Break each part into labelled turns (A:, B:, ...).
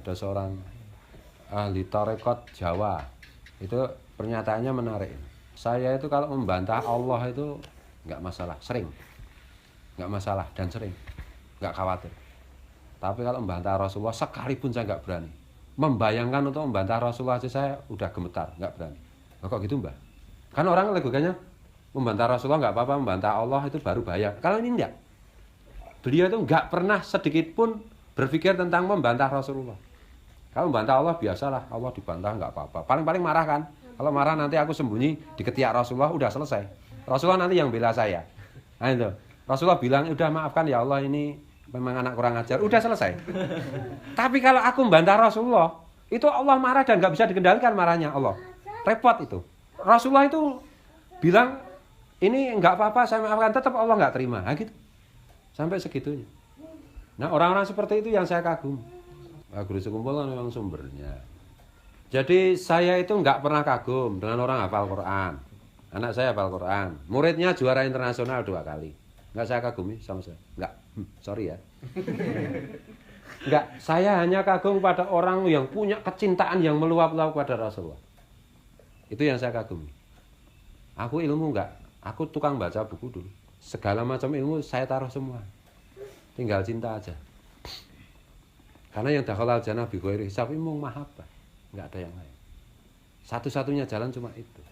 A: ada seorang ahli tarekat Jawa. Itu pernyataannya menarik. Saya itu kalau membantah Allah itu nggak masalah, sering. Nggak masalah dan sering. Nggak khawatir. Tapi kalau membantah Rasulullah sekalipun saya nggak berani. Membayangkan untuk membantah Rasulullah aja saya udah gemetar, nggak berani. Nah, kok gitu Mbak? Kan orang logikanya membantah Rasulullah nggak apa-apa, membantah Allah itu baru bahaya. Kalau ini enggak. Beliau itu nggak pernah sedikit pun berpikir tentang membantah Rasulullah. Kalau membantah Allah biasalah, Allah dibantah nggak apa-apa. Paling-paling marah kan. Kalau marah nanti aku sembunyi di ketiak Rasulullah, udah selesai. Rasulullah nanti yang bela saya. Nah itu. Rasulullah bilang, udah maafkan ya Allah ini memang anak kurang ajar, udah selesai. Tapi kalau aku membantah Rasulullah, itu Allah marah dan nggak bisa dikendalikan marahnya Allah. Repot itu. Rasulullah itu bilang, ini nggak apa-apa, saya maafkan, tetap Allah nggak terima. Nah, gitu. Sampai segitunya. Nah orang-orang seperti itu yang saya kagum. Guru sekumpul kan memang sumbernya. Jadi saya itu nggak pernah kagum dengan orang hafal Quran. Anak saya hafal Quran. Muridnya juara internasional 2 kali. Nggak saya kagumi sama saya. Nggak. Sorry ya. Enggak, saya hanya kagum pada orang yang punya kecintaan yang meluap-luap pada Rasulullah. Itu yang saya kagumi. Aku ilmu enggak, aku tukang baca buku dulu. Segala macam ilmu saya taruh semua. Tinggal cinta aja. Karena yang dakhalal jannah bi ghairi hisab imung mahabbah. Enggak ada yang lain. Satu-satunya jalan cuma itu.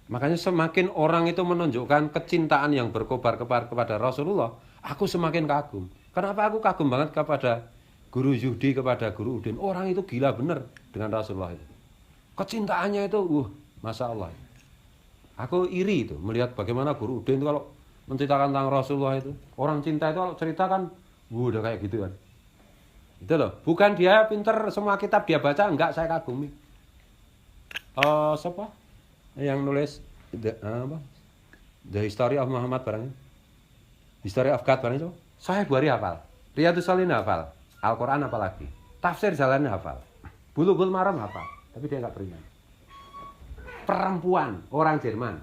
A: Makanya semakin orang itu menunjukkan kecintaan yang berkobar-kobar kepada Rasulullah, aku semakin kagum. Kenapa aku kagum banget kepada Guru Yudi, kepada Guru Udin? Orang itu gila bener dengan Rasulullah itu. Kecintaannya itu, Masya Allah. Aku iri itu melihat bagaimana Guru Udin itu kalau menceritakan tentang Rasulullah itu. Orang cinta itu kalau cerita kan, udah kayak gitu kan. Itu loh. Bukan dia pinter semua kitab dia baca, enggak, saya kagumi. Siapa? Yang nulis The History of Muhammad barangnya. History of God barangnya. Saya Bukhari hafal. Riyadhus Shalihin hafal. Al-Quran hafal lagi. Tafsir Jalalin hafal. Bulughul Maram hafal. Tapi dia nggak beriman. Perempuan, orang Jerman.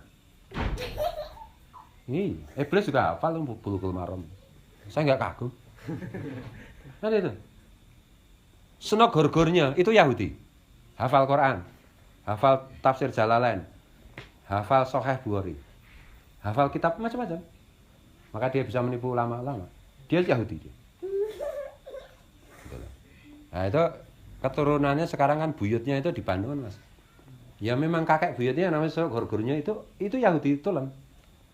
A: Ini Iblis juga hafal Bulughul Maram. Saya nggak kagum. Kan itu. Senogorgornya itu Yahudi. Hafal Quran. Hafal Tafsir Jalalain. Hafal Sahih Bukhari. Hafal kitab macam-macam. Maka dia bisa menipu ulama-ulama. Dia Yahudi dia. Nah itu keturunannya sekarang kan buyutnya itu di Bandung kan Mas. Ya memang kakek buyutnya namanya gor-gornya itu Yahudi itu lah.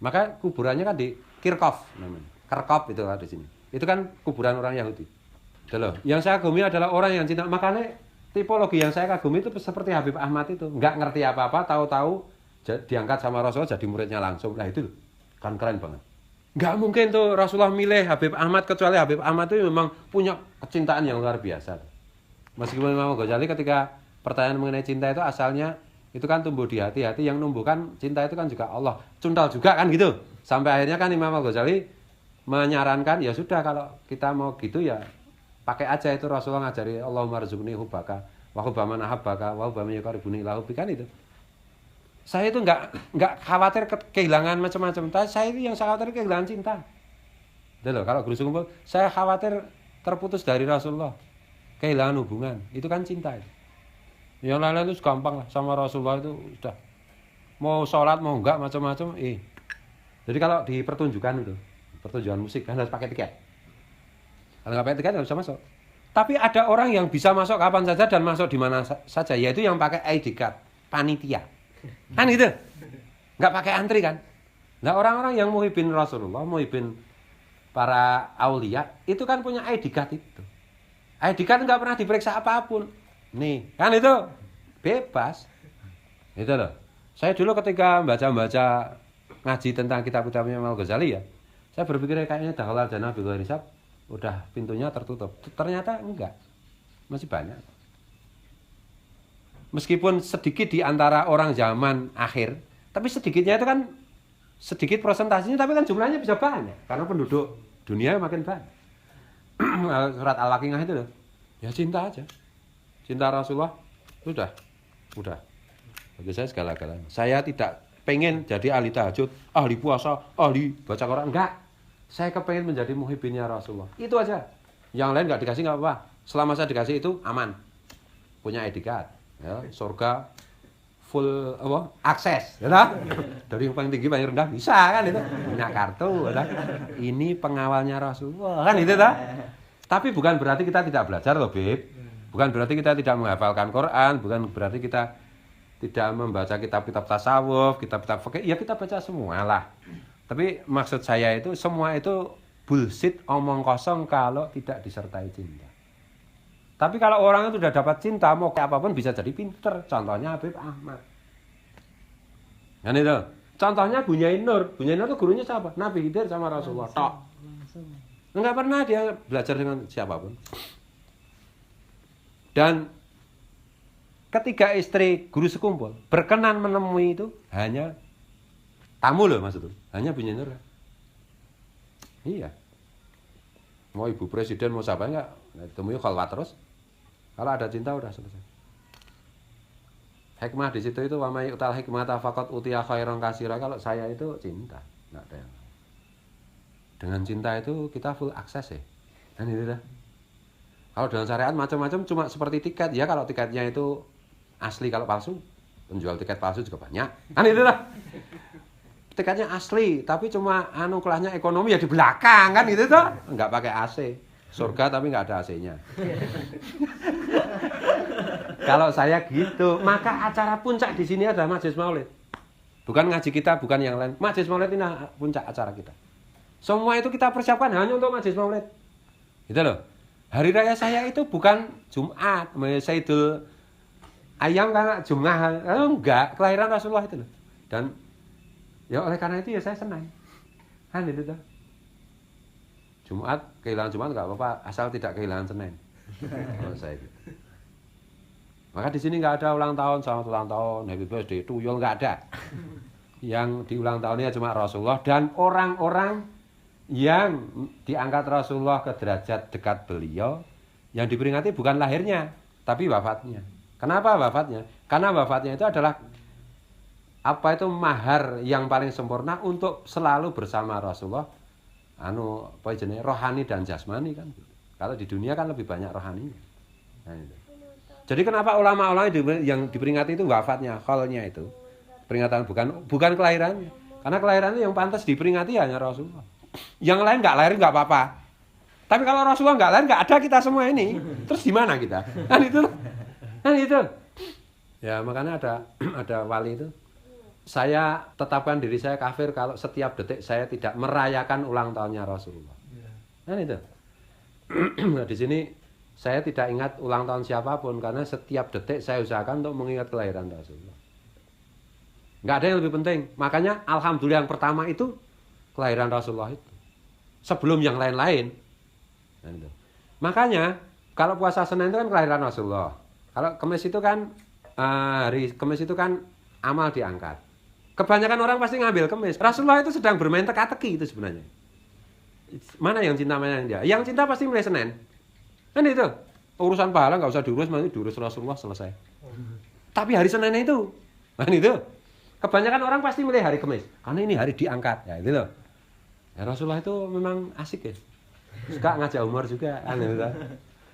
A: Maka kuburannya kan di Kirkov namanya. Kirkov itu ada di sini. Itu kan kuburan orang Yahudi. Itu loh. Yang saya kagumi adalah orang yang cinta. Makanya tipologi yang saya kagumi itu seperti Habib Ahmad itu. Nggak ngerti apa-apa, tahu-tahu diangkat sama Rasulullah jadi muridnya langsung. Nah itu loh. Kan keren banget. Nggak mungkin tuh Rasulullah milih Habib Ahmad, kecuali Habib Ahmad itu memang punya kecintaan yang luar biasa. Meskipun Imam Ghazali ketika pertanyaan mengenai cinta itu asalnya itu kan tumbuh di hati-hati, yang numbuhkan cinta itu kan juga Allah. Cuntal juga kan gitu. Sampai akhirnya kan Imam Ghazali menyarankan ya sudah kalau kita mau gitu ya pakai aja itu Rasulullah ngajari Allahumma rzuqni hubbaka wa hubba man ahabbaka wa hubba man yuqarribuni ila hubbika itu. Saya itu enggak khawatir kehilangan macam-macam. Saya itu yang saya khawatir kehilangan cinta. Itu loh, kalau Guru Sekumpul, saya khawatir terputus dari Rasulullah. Kehilangan hubungan, itu kan cinta itu. Yang lain-lain itu gampang lah, sama Rasulullah itu sudah. Mau sholat, mau enggak, macam-macam. Jadi kalau di pertunjukan itu, pertunjukan musik kan harus pakai tiket. Kalau nggak pakai tiket nggak bisa masuk. Tapi ada orang yang bisa masuk kapan saja dan masuk di mana saja, yaitu yang pakai ID card, panitia. Kan gitu. Nggak pakai antri kan. Nah orang-orang yang muhibin Rasulullah, muhibin para aulia, itu kan punya ID card itu. ID card nggak pernah diperiksa apapun. Nih, kan itu bebas. Itu loh. Saya dulu ketika baca-baca ngaji tentang kitab-kitabnya Imam Ghazali ya, saya berpikir kayaknya dakhalal jannah bi ghairi hisab, udah pintunya tertutup. Ternyata enggak. Masih banyak. Meskipun sedikit di antara orang zaman akhir, tapi sedikitnya itu kan sedikit presentasinya, tapi kan jumlahnya bisa banyak karena penduduk dunia makin banyak. Surat Al-Waqiah itu loh. Ya cinta aja. Cinta Rasulullah udah. Bagi saya segala-galanya. Saya tidak pengen jadi ahli tahajud, ahli puasa, ahli baca Quran, enggak. Saya kepengen menjadi muhibinnya Rasulullah. Itu aja. Yang lain enggak dikasih enggak apa-apa. Selama saya dikasih itu aman. punya ID card, ya, surga full apa? Akses, ya tak? Dari yang paling tinggi paling rendah bisa kan itu. Punya kartu, ya tak? Ini pengawalnya Rasulullah kan itu tak? Tapi bukan berarti kita tidak belajar loh, Beb. Bukan berarti kita tidak menghafalkan Quran, bukan berarti kita tidak membaca kitab-kitab tasawuf, kitab-kitab fikih. Ya kita baca semua lah. Tapi maksud saya itu semua itu bullshit, omong kosong kalau tidak disertai cinta. Tapi kalau orang itu sudah dapat cinta, mau kayak apapun bisa jadi pinter. Contohnya Habib Ahmad. Kan itu. Contohnya Bunyain Nur. Bunyain Nur itu gurunya siapa? Nabi Khidir sama Rasulullah. Tok. Enggak pernah dia belajar dengan siapapun. Dan ketika istri guru sekumpul berkenan menemui itu hanya tamu loh maksudnya. Hanya Bunyain Nur. Iya. Mau ibu presiden mau siapa enggak? Temui khalwat terus. Kalau ada cinta udah selesai. Hikmah di situ itu wa may utal hikmata faqat utiya khairan katsira. Kalau saya itu cinta, enggak ada yang. Dengan cinta itu kita full akses ya. Dan itu dah. Kalau dengan syariat macam-macam cuma seperti tiket ya, kalau tiketnya itu asli, kalau palsu penjual tiket palsu juga banyak. Kan itu dah. Tiketnya asli tapi cuma kelasnya ekonomi ya di belakang kan gitu tuh. Enggak pakai AC. Surga tapi nggak ada AC-nya. Kalau saya gitu, maka acara puncak di sini adalah Majelis Maulid. Bukan ngaji kita, bukan yang lain. Majelis Maulid ini puncak acara kita. Semua itu kita persiapkan hanya untuk Majelis Maulid. Gitu loh. Hari raya saya itu bukan Jumat, Sayyidul Ayam karena Jumat. Enggak, kelahiran Rasulullah itu loh. Dan ya oleh karena itu ya saya senang. Kan itu tuh. Jumat, kehilangan Jumat nggak apa-apa, asal tidak kehilangan Senin. Kalau saya gitu. Maka di sini nggak ada ulang tahun, selamat ulang tahun, happy birthday, tuyul nggak ada. Yang di ulang tahunnya cuma Rasulullah dan orang-orang yang diangkat Rasulullah ke derajat dekat beliau, yang diperingati bukan lahirnya, tapi wafatnya. Kenapa wafatnya? Karena wafatnya itu adalah apa itu mahar yang paling sempurna untuk selalu bersama Rasulullah. Apa jenis rohani dan jasmani kan. Kalau di dunia kan lebih banyak rohaninya. Nah, itu. Jadi kenapa ulama-ulama yang diperingati itu wafatnya, kholnya itu. Peringatan bukan kelahirannya. Karena kelahirannya yang pantas diperingati hanya Rasulullah. Yang lain nggak lahir nggak apa-apa. Tapi kalau Rasulullah nggak lahir nggak ada kita semua ini. Terus di mana kita? Kan itu. Kan itu. Ya makanya ada wali itu. Saya tetapkan diri saya kafir kalau setiap detik saya tidak merayakan ulang tahunnya Rasulullah. Kan itu. Nah, di sini saya tidak ingat ulang tahun siapapun karena setiap detik saya usahakan untuk mengingat kelahiran Rasulullah. Nggak ada yang lebih penting. Makanya alhamdulillah yang pertama itu kelahiran Rasulullah itu. Sebelum yang lain-lain. Nah, itu. Makanya kalau puasa Senin itu kan kelahiran Rasulullah. Kalau Kamis itu kan hari Kamis itu kan amal diangkat. Kebanyakan orang pasti ngambil Kamis. Rasulullah itu sedang bermain teka-teki itu sebenarnya. Mana yang cinta, mana yang dia? Yang cinta pasti mulai Senin. Kan itu. Urusan pahala nggak usah diurus, nanti diurus Rasulullah selesai. Tapi hari Senin itu. Kan itu. Kebanyakan orang pasti milih hari Kamis. Karena ini hari diangkat. Ya itu loh. Ya, Rasulullah itu memang asik ya. Suka ngajak umur juga. Kan, gitu.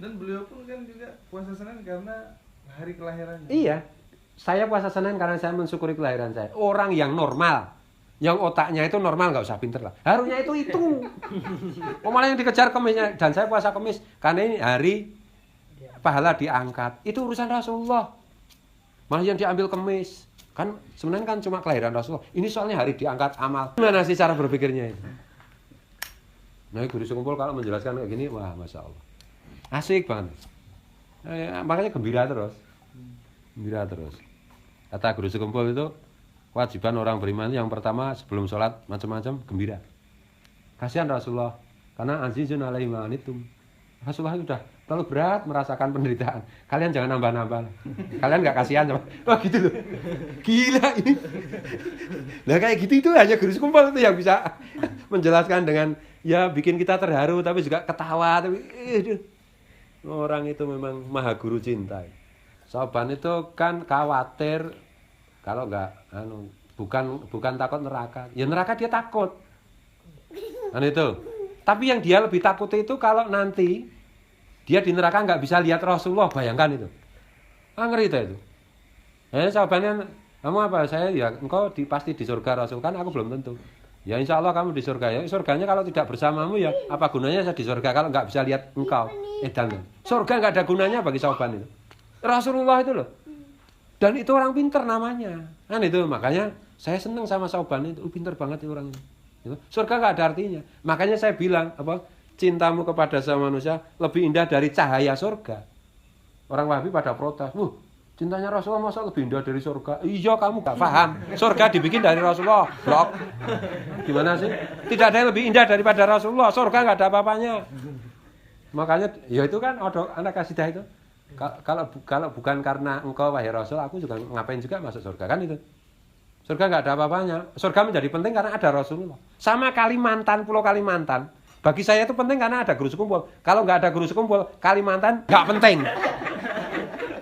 B: Dan beliau pun kan juga puasa Senin karena hari kelahirannya.
A: Iya. Saya puasa Senin karena saya mensyukuri kelahiran saya. Orang yang normal, yang otaknya itu normal, nggak usah pinter lah. Harusnya itu. Malah yang dikejar Kamisnya. Dan saya puasa Kamis karena ini hari pahala diangkat. Itu urusan Rasulullah. Malah yang diambil Kamis. Kan sebenarnya kan cuma kelahiran Rasulullah. Ini soalnya hari diangkat amal. Gimana sih cara berpikirnya itu? Nah, guru sekumpul kalau menjelaskan kayak gini, wah Masya Allah. Asik banget. Makanya gembira terus. Gembira terus. Kata guru sekumpul itu, kewajiban orang beriman yang pertama sebelum sholat macam-macam gembira. Kasihan Rasulullah, karena azizun alaihi ma anittum. Rasulullah itu sudah terlalu berat merasakan penderitaan. Kalian jangan nambah-nambah. Kalian nggak kasihan sama. Wah gitu loh. Gila ini. Nah kayak gitu itu hanya guru sekumpul itu yang bisa menjelaskan dengan ya bikin kita terharu tapi juga ketawa tapi orang itu memang maha guru cinta. Soban itu kan khawatir kalau nggak bukan takut neraka. Ya neraka dia takut. Kan itu. Tapi yang dia lebih takut itu kalau nanti dia di neraka nggak bisa lihat Rasulullah, bayangkan itu. Ngeri itu. Sahabatnya, kamu apa? Saya ya engkau pasti di surga Rasul, kan aku belum tentu. Ya insya Allah kamu di surga ya. Surganya kalau tidak bersamamu ya apa gunanya saya di surga kalau nggak bisa lihat engkau. Surga nggak ada gunanya bagi sahabat itu. Rasulullah itu loh. Dan itu orang pinter namanya. Kan itu makanya saya senang sama sahabat itu. Pinter banget itu orang itu. Surga nggak ada artinya. Makanya saya bilang apa? Cintamu kepada sama manusia lebih indah dari cahaya surga. Orang Wahabi pada protes. Cintanya Rasulullah masa lebih indah dari surga? Iya, kamu gak paham. Surga dibikin dari Rasulullah. Blok. Gimana sih? Tidak ada yang lebih indah daripada Rasulullah. Surga gak ada apa-apanya. Makanya, ya itu kan ada anak kasidah itu. Kalau bukan karena engkau wahai Rasul, aku juga ngapain juga masuk surga kan itu. Surga gak ada apa-apanya. Surga menjadi penting karena ada Rasulullah. Sama Kalimantan, Pulau Kalimantan. Bagi saya itu penting karena ada guru sekumpul. Kalau nggak ada guru sekumpul, Kalimantan nggak penting.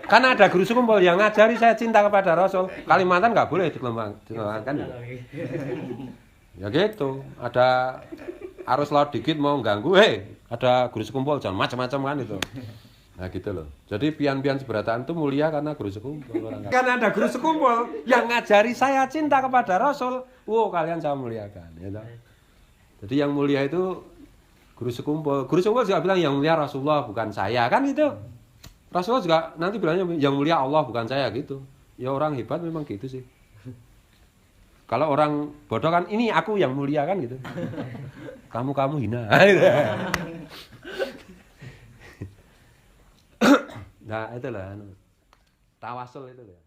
A: Karena ada guru sekumpul yang ngajari saya cinta kepada Rasul. Kalimantan nggak boleh dikembangkan. Ya gitu. Ada arus laut dikit mau ganggu, ada guru sekumpul jangan macam-macam kan itu. Nah gitu loh. Jadi pian-pian seberataan itu mulia karena guru sekumpul. Karena ada guru sekumpul yang ngajari saya cinta kepada Rasul. Kalian saya muliakan. Gitu. Jadi yang mulia itu guru sekumpul. Guru sekumpul juga bilang yang mulia Rasulullah bukan saya kan itu. Rasulullah juga nanti bilangnya yang mulia Allah bukan saya gitu. Ya orang hebat memang gitu sih. Kalau orang bodoh kan ini aku yang mulia kan gitu. Kamu hina. Nah itulah tawasul itu ya.